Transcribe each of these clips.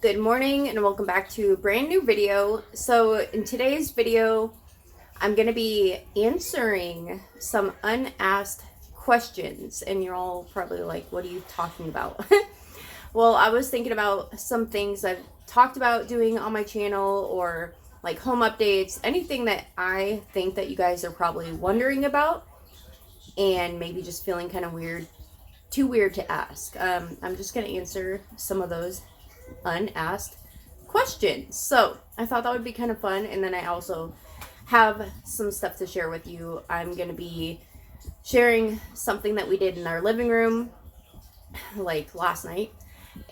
Good morning and welcome back to a brand new video. So in today's video, I'm going to be answering some unasked questions, and you're all probably like, what are you talking about? Well, I was thinking about some things I've talked about doing on my channel, or like home updates, anything that I think that you guys are probably wondering about and maybe just feeling kind of weird, too weird to ask. I'm just going to answer some of those unasked questions. So I thought that would be kind of fun. And then I also have some stuff to share with you. I'm going to be sharing something that we did in our living room like last night,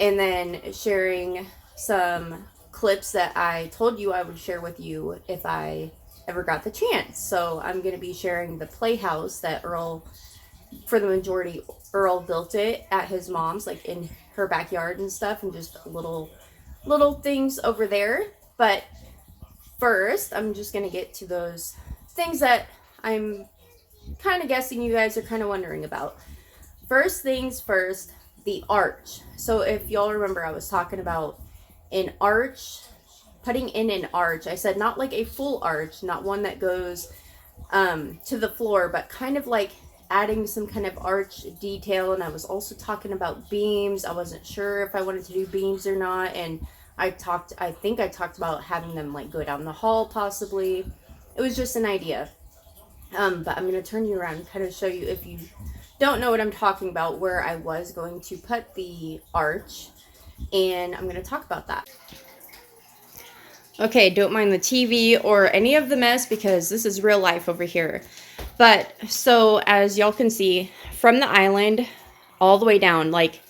and then sharing some clips that I told you I would share with you if I ever got the chance. So I'm going to be sharing the playhouse that for the majority, Earl built it at his mom's, like in her backyard and stuff, and just little things over there. But first, I'm just gonna get to those things that I'm kind of guessing you guys are kind of wondering about. First things first, the arch. So if y'all remember, I was talking about an arch, putting in an arch. I said not like a full arch, not one that goes to the floor, but kind of like adding some kind of arch detail. And I was also talking about beams. I wasn't sure if I wanted to do beams or not, and I think I talked about having them like go down the hall possibly. It was just an idea. But I'm going to turn you around and kind of show you, if you don't know what I'm talking about, where I was going to put the arch, and I'm going to talk about that. Okay, don't mind the TV or any of the mess because this is real life over here. But so as y'all can see, from the island all the way down, like,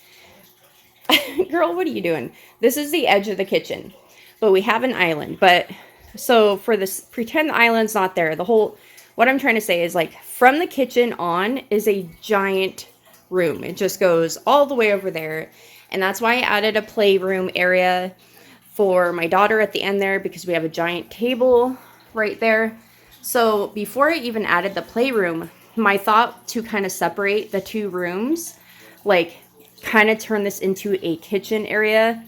girl, what are you doing? This is the edge of the kitchen, but we have an island. But so for this, pretend the island's not there. What I'm trying to say is, like, from the kitchen on is a giant room. It just goes all the way over there. And that's why I added a playroom area for my daughter at the end there, because we have a giant table right there. So before I even added the playroom, my thought to kind of separate the two rooms, like kind of turn this into a kitchen area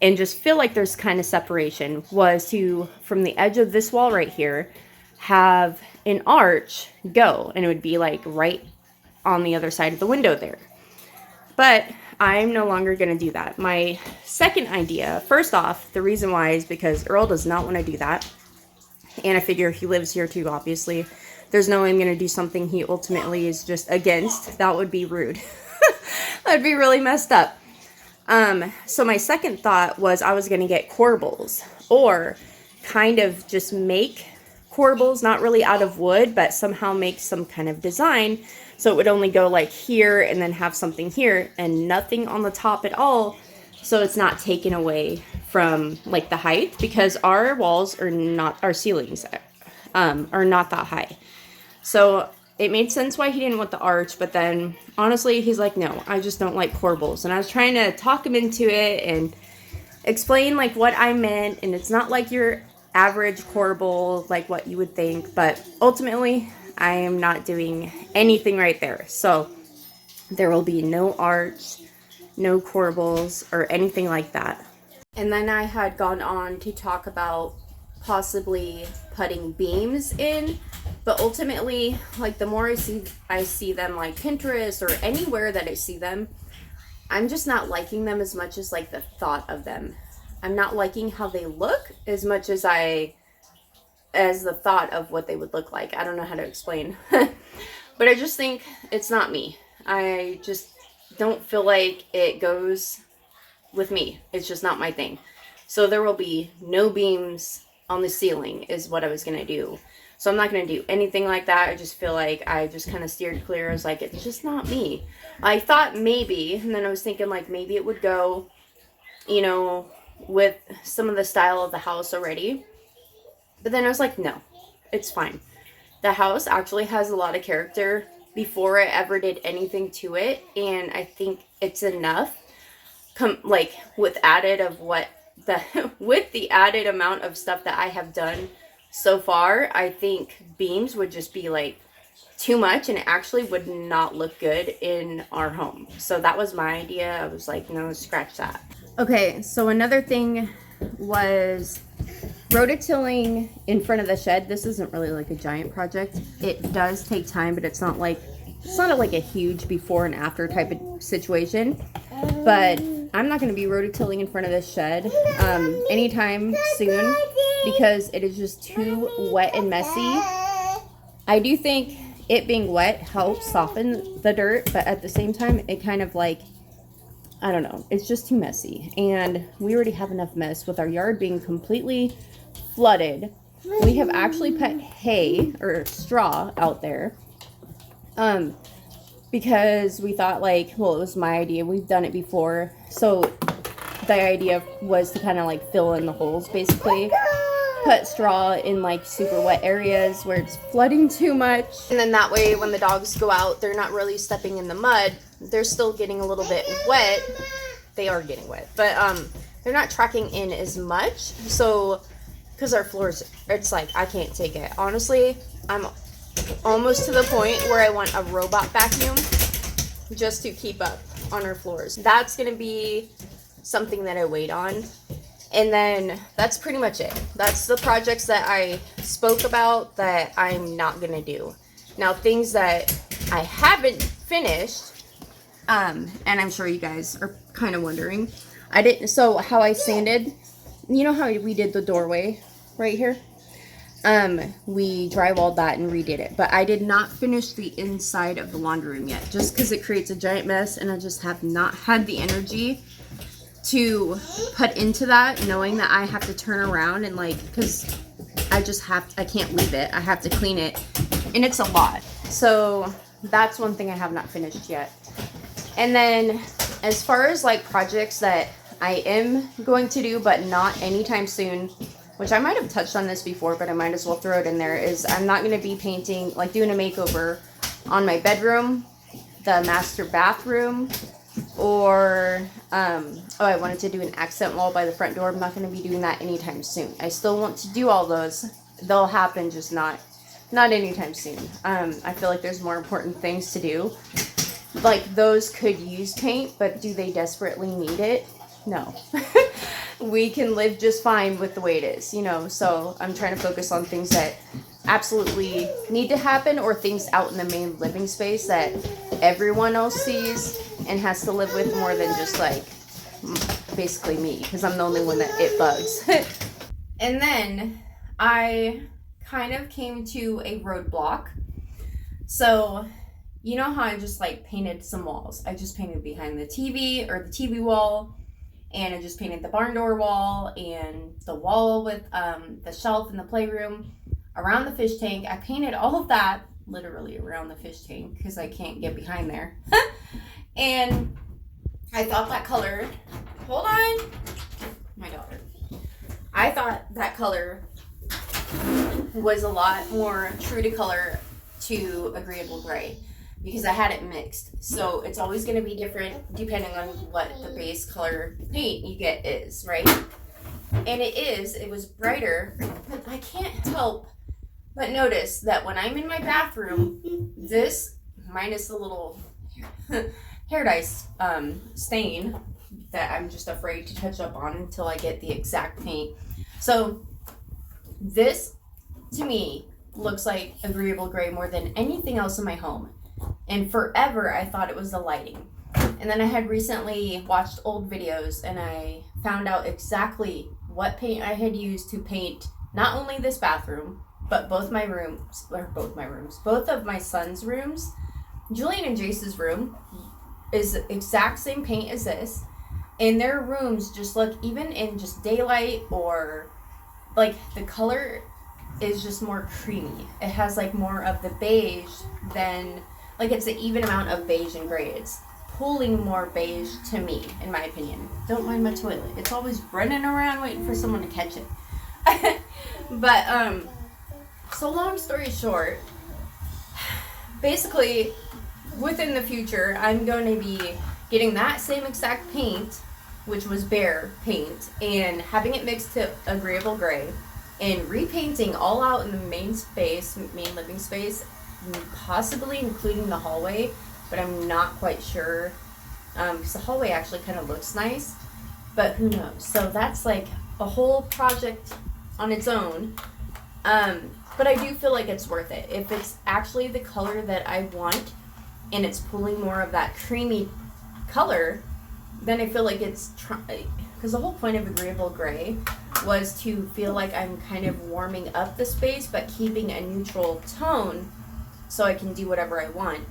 and just feel like there's kind of separation, was to, from the edge of this wall right here, have an arch go, and it would be like right on the other side of the window there. But I'm no longer going to do that. My second idea, first off, the reason why is because Earl does not want to do that. And I figure he lives here too, obviously. There's no way I'm going to do something he ultimately is just against. That would be rude. That'd be really messed up. So my second thought was I was going to get corbels, or kind of just make corbels, not really out of wood, but somehow make some kind of design. So it would only go like here and then have something here and nothing on the top at all. So it's not taken away from like the height, because our walls are not, our ceilings are not that high. So it made sense why he didn't want the arch, but then honestly, he's like, no, I just don't like corbels. And I was trying to talk him into it and explain like what I meant. And it's not like your average corbel, like what you would think, but ultimately I am not doing anything right there. So there will be no arch, no corbels, or anything like that. And then I had gone on to talk about possibly putting beams in, but ultimately, like, the more I see them like Pinterest or anywhere that I see them, I'm just not liking them as much as like the thought of them. I'm not liking how they look as much as the thought of what they would look like. I don't know how to explain. But I just think it's not me. I just don't feel like it goes with me. It's just not my thing. So there will be no beams on the ceiling is what I was going to do. So I'm not going to do anything like that. I just feel like I just kind of steered clear. I was like, it's just not me. I thought maybe, and then I was thinking like maybe it would go, you know, with some of the style of the house already. But then I was like, no, it's fine. The house actually has a lot of character before I ever did anything to it, and I think it's enough. Like with with the added amount of stuff that I have done so far, I think beams would just be like too much, and it actually would not look good in our home. So that was my idea. I was like, no, scratch that. Okay, so another thing was rototilling in front of the shed. This isn't really like a giant project. It does take time, but it's not like a huge before and after type of situation. But I'm not going to be rototilling in front of this shed anytime soon because it is just too wet and messy. I do think it being wet helps soften the dirt, but at the same time, it kind of like, I don't know, it's just too messy. And we already have enough mess with our yard being completely flooded. We have actually put hay or straw out there because we thought like, well, it was my idea. We've done it before. So the idea was to kind of like fill in the holes, basically. Put straw in like super wet areas where it's flooding too much. And then that way when the dogs go out, they're not really stepping in the mud. They're still getting a little bit wet. They are getting wet, but they're not tracking in as much. So, because our floors, it's like, I can't take it. Honestly, I'm almost to the point where I want a robot vacuum just to keep up on our floors. That's going to be something that I wait on. And then that's pretty much it. That's the projects that I spoke about that I'm not going to do. Now, things that I haven't finished, and I'm sure you guys are kind of wondering. So how I sanded, you know how we did the doorway right here? We drywalled that and redid it. But I did not finish the inside of the laundry room yet, just because it creates a giant mess, and I just have not had the energy to put into that, knowing that I have to turn around and like, because I can't leave it. I have to clean it, and it's a lot. So that's one thing I have not finished yet. And then as far as like projects that I am going to do, but not anytime soon, which I might have touched on this before, but I might as well throw it in there, is I'm not going to be painting, like doing a makeover on my bedroom, the master bathroom, or I wanted to do an accent wall by the front door. I'm not going to be doing that anytime soon. I still want to do all those. They'll happen, just not anytime soon. I feel like there's more important things to do. Like, those could use paint, but do they desperately need it? No. We can live just fine with the way it is, you know. So I'm trying to focus on things that absolutely need to happen, or things out in the main living space that everyone else sees and has to live with, more than just like basically me, because I'm the only one that it bugs. And then I kind of came to a roadblock. So you know how I just like painted some walls? I just painted behind the TV, or the TV wall, and I just painted the barn door wall and the wall with the shelf in the playroom, around the fish tank. I painted all of that literally around the fish tank because I can't get behind there. And I thought that color, hold on, my daughter. I thought that color was a lot more true to color to agreeable gray, because I had it mixed. So it's always going to be different depending on what the base color paint you get is, right? And it was brighter, but I can't help but notice that when I'm in my bathroom, this, minus the little hair dye stain that I'm just afraid to touch up on until I get the exact paint. So this, to me, looks like agreeable gray more than anything else in my home. And forever I thought it was the lighting. And then I had recently watched old videos, and I found out exactly what paint I had used to paint not only this bathroom, but both of my son's rooms. Julian and Jace's room is the exact same paint as this, and their rooms just look, even in just daylight, or like the color is just more creamy. It has like more of the beige than, like, it's an even amount of beige and gray. It's pulling more beige to me, in my opinion. Don't mind my toilet. It's always running around waiting for someone to catch it. But, so long story short, basically, within the future, I'm going to be getting that same exact paint, which was bare paint, and having it mixed to agreeable gray, and repainting all out in the main living space, possibly including the hallway, but I'm not quite sure, because the hallway actually kind of looks nice. but who knows. So that's like a whole project on its own. But I do feel like it's worth it. If it's actually the color that I want and it's pulling more of that creamy color, then I feel like it's because the whole point of agreeable gray was to feel like I'm kind of warming up the space but keeping a neutral tone so I can do whatever I want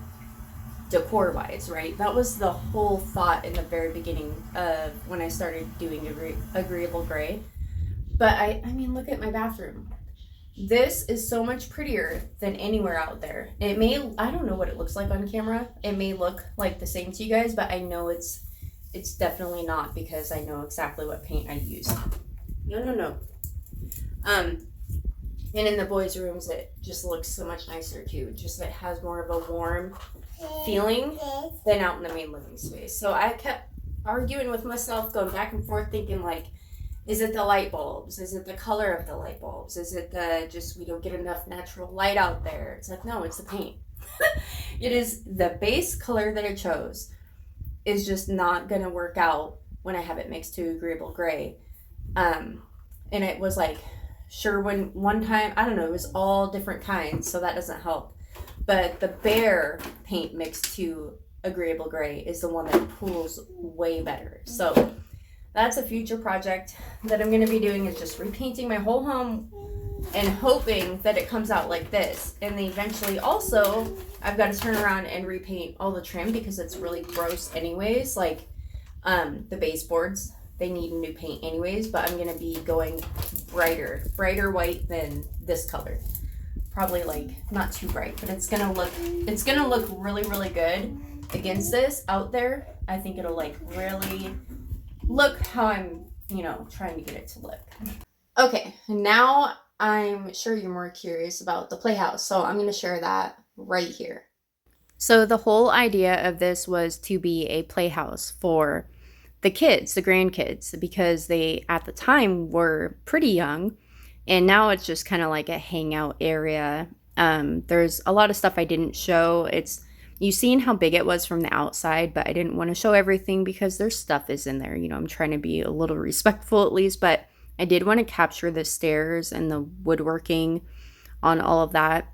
decor wise, right? That was the whole thought in the very beginning of when I started doing agreeable gray. But I mean, look at my bathroom. This is so much prettier than anywhere out there. It may, I don't know what it looks like on camera. It may look like the same to you guys, but I know it's definitely not, because I know exactly what paint I use. No. And in the boys' rooms, it just looks so much nicer too. Just it has more of a warm feeling than out in the main living space. So I kept arguing with myself, going back and forth, thinking like, is it the light bulbs? Is it the color of the light bulbs? Is it the just we don't get enough natural light out there? It's like, no, it's the paint. It is the base color that I chose is just not gonna work out when I have it mixed to agreeable gray. And it was like, sure, when one time, I don't know, it was all different kinds, so that doesn't help. But the bare paint mixed to agreeable gray is the one that pulls way better. So that's a future project that I'm going to be doing, is just repainting my whole home and hoping that it comes out like this. And then eventually also I've got to turn around and repaint all the trim because it's really gross anyways. Like the baseboards, they need new paint anyways, but I'm going to be going brighter white than this color. Probably like not too bright, but it's going to look really, really good against this out there. I think it'll like really look how I'm, trying to get it to look. Okay, now I'm sure you're more curious about the playhouse, so I'm going to share that right here. So the whole idea of this was to be a playhouse for the kids, the grandkids, because they at the time were pretty young, and now it's just kind of like a hangout area. There's a lot of stuff I didn't show. You've seen how big it was from the outside, but I didn't want to show everything because their stuff is in there. I'm trying to be a little respectful at least, but I did want to capture the stairs and the woodworking on all of that.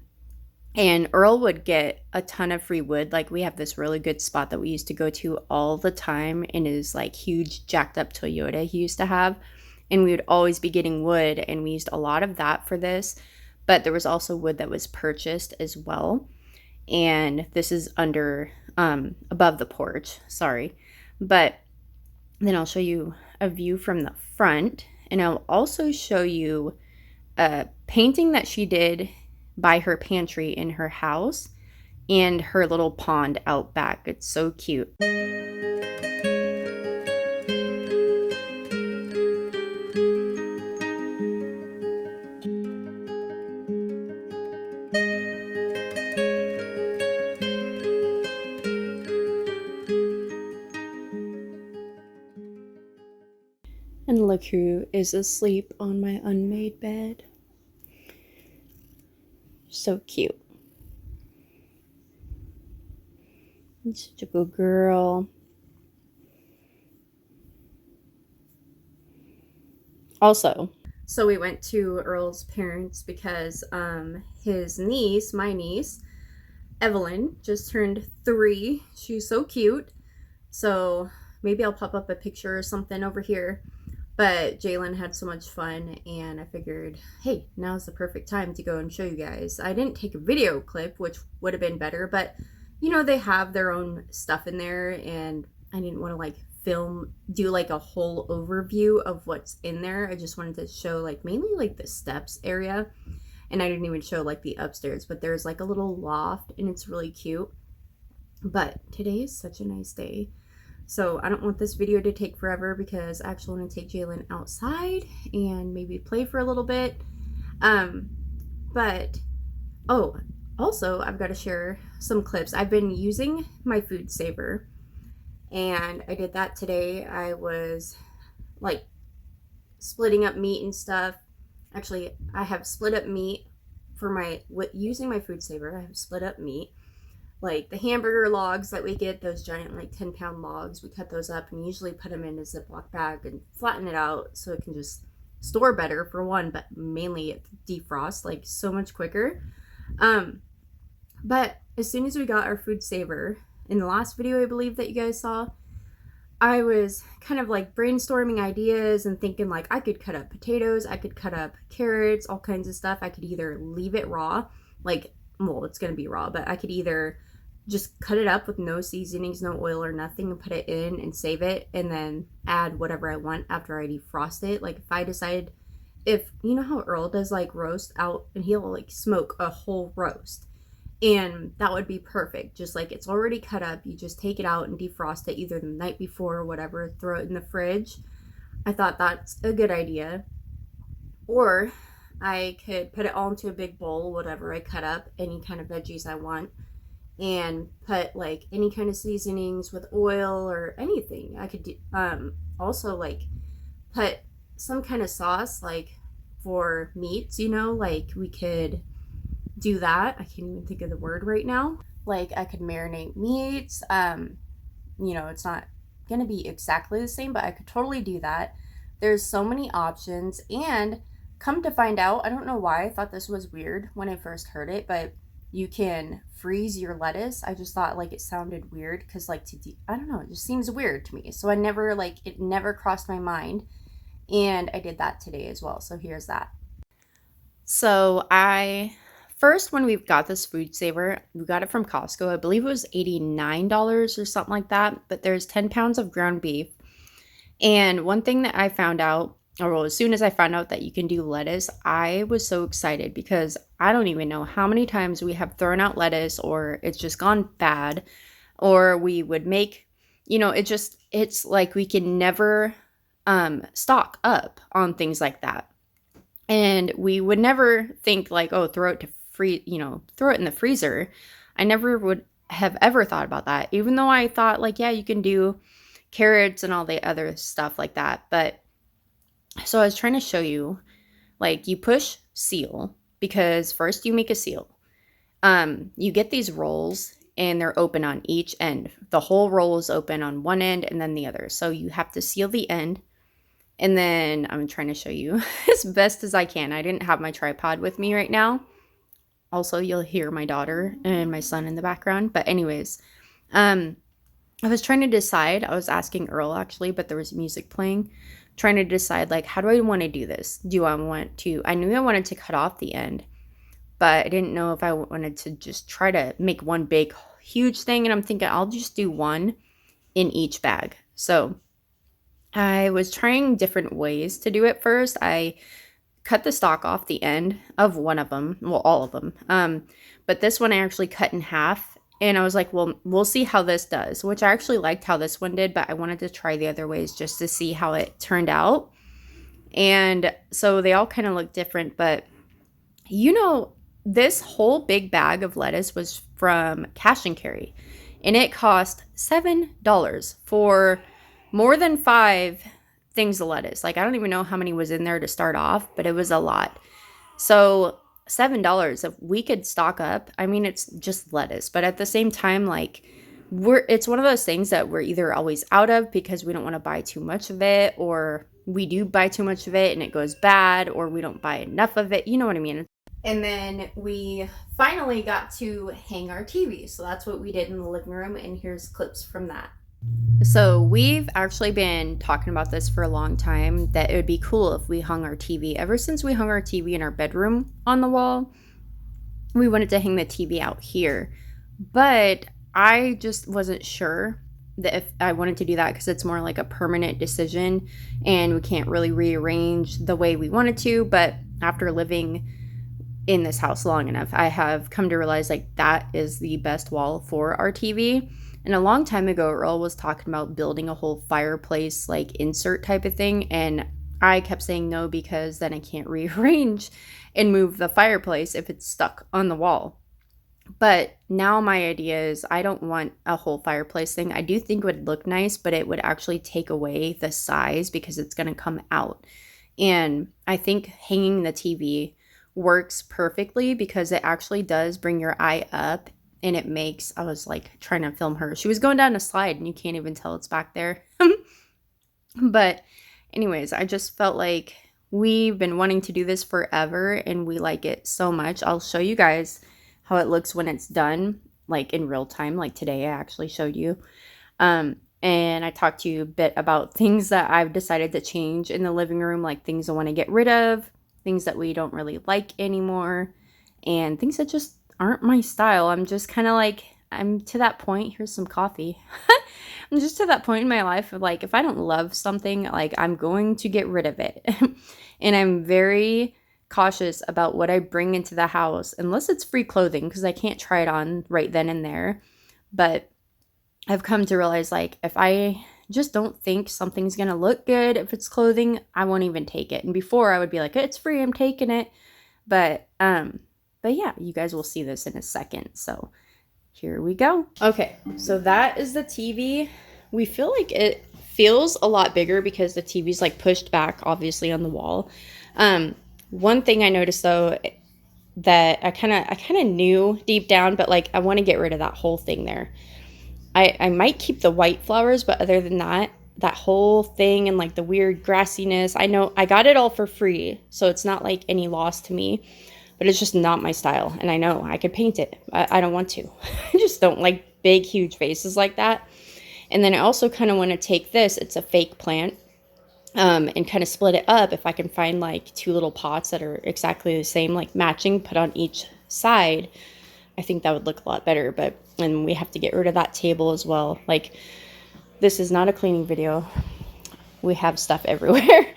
And Earl would get a ton of free wood. Like, we have this really good spot that we used to go to all the time, and his like huge jacked up Toyota he used to have. And we would always be getting wood, and we used a lot of that for this. But there was also wood that was purchased as well. And this is under above the porch, sorry. But then I'll show you a view from the front, and I'll also show you a painting that she did by her pantry in her house and her little pond out back. It's so cute. And look who is asleep on my unmade bed. So cute. It's such a good girl. Also, so we went to Earl's parents because his niece, my niece, Evelyn, just turned 3. She's so cute. So maybe I'll pop up a picture or something over here. But Jalen had so much fun, and I figured, hey, now's the perfect time to go and show you guys. I didn't take a video clip, which would have been better, but they have their own stuff in there, and I didn't want to like do like a whole overview of what's in there. I just wanted to show like mainly like the steps area, and I didn't even show like the upstairs, but there's like a little loft, and it's really cute. But today is such a nice day. So I don't want this video to take forever because I actually want to take Jalen outside and maybe play for a little bit. Also I've got to share some clips. I've been using my foodsaver, and I did that today. I was like splitting up meat and stuff. Actually, I have split up meat for using my foodsaver. I have split up meat. like the hamburger logs that we get, those giant like 10-pound logs, we cut those up and usually put them in a Ziploc bag and flatten it out so it can just store better for one, but mainly it defrosts like so much quicker. But as soon as we got our food saver in the last video, I believe that you guys saw, I was kind of like brainstorming ideas and thinking like I could cut up potatoes, I could cut up carrots, all kinds of stuff. I could either leave it raw, like, well, it's going to be raw, but I could either just cut it up with no seasonings, no oil or nothing, and put it in and save it and then add whatever I want after I defrost it. Like if I decide, if you know how Earl does like roast out and he'll like smoke a whole roast, and that would be perfect. Just like it's already cut up, you just take it out and defrost it either the night before or whatever, throw it in the fridge. I thought that's a good idea. Or I could put it all into a big bowl, whatever I cut up, any kind of veggies I want, and put like any kind of seasonings with oil or anything. I could do, also like put some kind of sauce like for meats, you know, like we could do that. I can't even think of the word right now. Like I could marinate meats. You know, it's not going to be exactly the same, but I could totally do that. There's so many options, and come to find out, I don't know why I thought this was weird when I first heard it, but you can freeze your lettuce. I just thought like it sounded weird because like I don't know, it just seems weird to me. So I never like, it never crossed my mind. And I did that today as well. So here's that. So first, when we got this food saver, we got it from Costco. I believe it was $89 or something like that. But there's 10 pounds of ground beef. And one thing that I found out, or well, as soon as I found out that you can do lettuce, I was so excited because I don't even know how many times we have thrown out lettuce or it's just gone bad, or we would make, you know, it's like we can never stock up on things like that. And we would never think like, oh, throw it in the freezer. I never would have ever thought about that, even though I thought like, yeah, you can do carrots and all the other stuff like that. But so I was trying to show you, like you push seal, because first you make a seal. You get these rolls and they're open on each end. The whole roll is open on one end and then the other. So you have to seal the end. And then I'm trying to show you as best as I can. I didn't have my tripod with me right now. Also, you'll hear my daughter and my son in the background. But anyways, I was trying to decide. I was asking Earl actually, but there was music playing. Trying to decide like, how do I want to do this? I knew I wanted to cut off the end, but I didn't know if I wanted to just try to make one big, huge thing. And I'm thinking I'll just do one in each bag. So I was trying different ways to do it first. I cut the stalk off the end of one of them. Well, all of them. But this one I actually cut in half. And I was like, well, we'll see how this does, which I actually liked how this one did, but I wanted to try the other ways just to see how it turned out. And so they all kind of look different, but you know, this whole big bag of lettuce was from Cash and Carry, and it cost $7 for more than 5 things of lettuce. Like, I don't even know how many was in there to start off, but it was a lot. So $7, if we could stock up, I mean, it's just lettuce, but at the same time, like it's one of those things that we're either always out of because we don't want to buy too much of it, or we do buy too much of it and it goes bad, or we don't buy enough of it. You know what I mean? And then we finally got to hang our TV. So that's what we did in the living room. And here's clips from that. So we've actually been talking about this for a long time, that it would be cool if we hung our TV. Ever since we hung our TV in our bedroom on the wall, we wanted to hang the TV out here. But I just wasn't sure that if I wanted to do that, because it's more like a permanent decision and we can't really rearrange the way we wanted to. But after living in this house long enough, I have come to realize like that is the best wall for our TV. And a long time ago, Earl was talking about building a whole fireplace, like insert type of thing. And I kept saying no, because then I can't rearrange and move the fireplace if it's stuck on the wall. But now my idea is I don't want a whole fireplace thing. I do think it would look nice, but it would actually take away the size because it's going to come out. And I think hanging the TV works perfectly because it actually does bring your eye up and it makes, I was like trying to film her. She was going down a slide and you can't even tell it's back there. But anyways, I just felt like we've been wanting to do this forever and we like it so much. I'll show you guys how it looks when it's done, like in real time. Like today I actually showed you. And I talked to you a bit about things that I've decided to change in the living room, like things I want to get rid of, things that we don't really like anymore, and things that just aren't my style. I'm just kind of like, I'm to that point. Here's some coffee. I'm just to that point in my life of like, if I don't love something, like I'm going to get rid of it. And I'm very cautious about what I bring into the house, unless it's free clothing, because I can't try it on right then and there. But I've come to realize, like, if I just don't think something's going to look good, if it's clothing, I won't even take it. And before I would be like, it's free, I'm taking it. But yeah, you guys will see this in a second. So here we go. Okay, so that is the TV. We feel like it feels a lot bigger because the TV's like pushed back, obviously, on the wall. One thing I noticed though, that I kind of knew deep down, but like I want to get rid of that whole thing there. I might keep the white flowers, but other than that, that whole thing and like the weird grassiness, I know I got it all for free, so it's not like any loss to me, but it's just not my style. And I know I could paint it. I don't want to. I just don't like big, huge vases like that. And then I also kind of want to take this, it's a fake plant, and kind of split it up. If I can find like 2 little pots that are exactly the same, like matching, put on each side, I think that would look a lot better. And we have to get rid of that table as well. Like, this is not a cleaning video. We have stuff everywhere.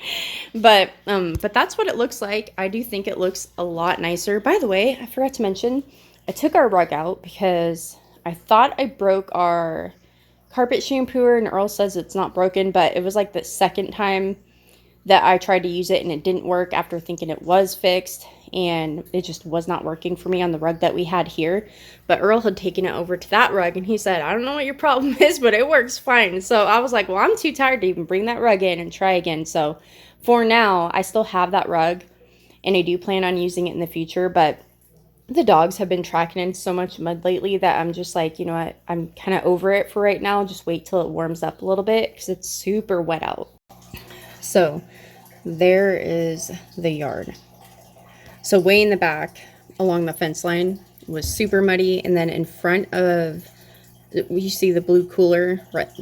But that's what it looks like. I do think it looks a lot nicer. By the way, I forgot to mention, I took our rug out because I thought I broke our carpet shampooer, and Earl says it's not broken, but it was like the second time that I tried to use it and it didn't work after thinking it was fixed, and it just was not working for me on the rug that we had here. But Earl had taken it over to that rug and he said, I don't know what your problem is, but it works fine. So I was like, well, I'm too tired to even bring that rug in and try again. So for now, I still have that rug and I do plan on using it in the future, but the dogs have been tracking in so much mud lately that I'm just like, you know what, I'm kind of over it for right now. Just wait till it warms up a little bit because it's super wet out. So there is the yard. So way in the back along the fence line was super muddy, and then in front of, you see the blue cooler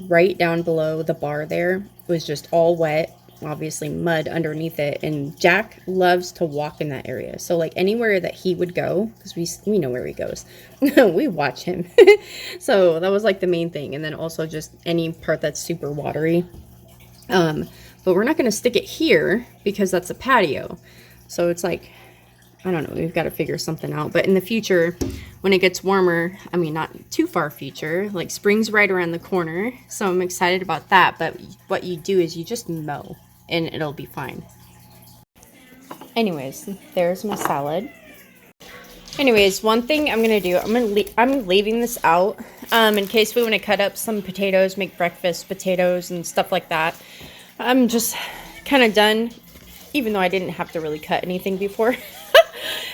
right down below the bar there was just all wet, obviously mud underneath it. And Jack loves to walk in that area, so like anywhere that he would go, because we know where he goes, we watch him. So that was like the main thing. And then also just any part that's super watery. But we're not going to stick it here because that's a patio. So it's like, I don't know, we've got to figure something out. But in the future, when it gets warmer, I mean, not too far future, like spring's right around the corner. So I'm excited about that. But what you do is you just mow and it'll be fine. Anyways, there's my salad. Anyways, one thing I'm going to do, I'm leaving this out in case we want to cut up some potatoes, make breakfast potatoes and stuff like that. I'm just kind of done, even though I didn't have to really cut anything before.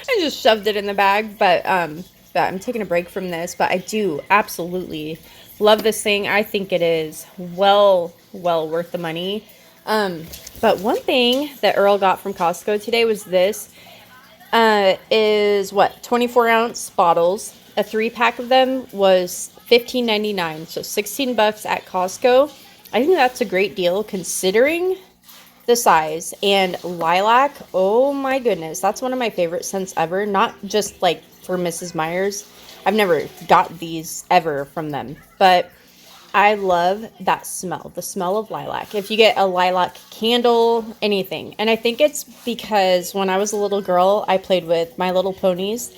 I just shoved it in the bag, but I'm taking a break from this. But I do absolutely love this thing. I think it is well worth the money. But one thing that Earl got from Costco today was this. Is what, 24-ounce bottles. A 3-pack of them was $15.99, so $16 at Costco. I think that's a great deal considering the size. And lilac, oh my goodness, that's one of my favorite scents ever. Not just like for Mrs. Meyer's. I've never got these ever from them, but I love that smell, the smell of lilac. If you get a lilac candle, anything. And I think it's because when I was a little girl, I played with My Little Ponies,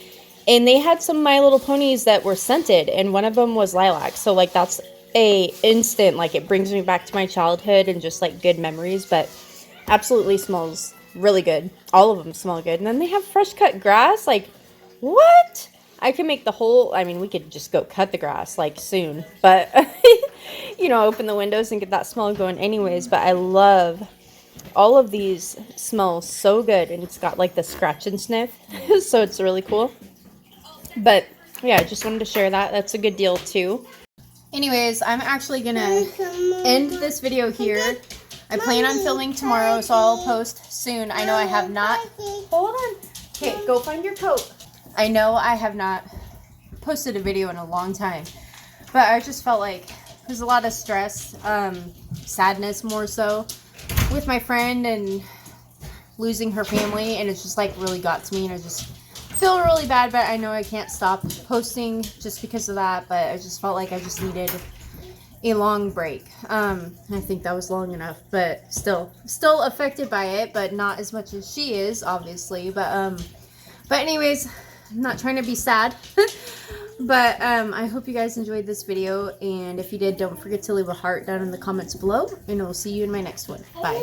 and they had some My Little Ponies that were scented, and one of them was lilac. So like that's a instant, like it brings me back to my childhood and just like good memories. But absolutely smells really good. All of them smell good. And then they have fresh cut grass. Like, what? I could make the whole, I mean, we could just go cut the grass like soon, but you know, open the windows and get that smell going anyways. But I love all of these, smell so good, and it's got like the scratch and sniff. So it's really cool. But yeah, I just wanted to share that. That's a good deal too. Anyways, I'm actually gonna end this video here. I plan on filming tomorrow, so I'll post soon. I know I have not. Hold on. Okay, go find your coat. I know I have not posted a video in a long time, but I just felt like there's a lot of stress, sadness more so, with my friend and losing her family, and it's just like really got to me, and I just feel really bad, but I know I can't stop posting just because of that. But I just felt like I just needed a long break. I think that was long enough, but still affected by it, but not as much as she is, obviously. But anyways, I'm not trying to be sad. But I hope you guys enjoyed this video, and if you did, don't forget to leave a heart down in the comments below, and we'll see you in my next one. Bye.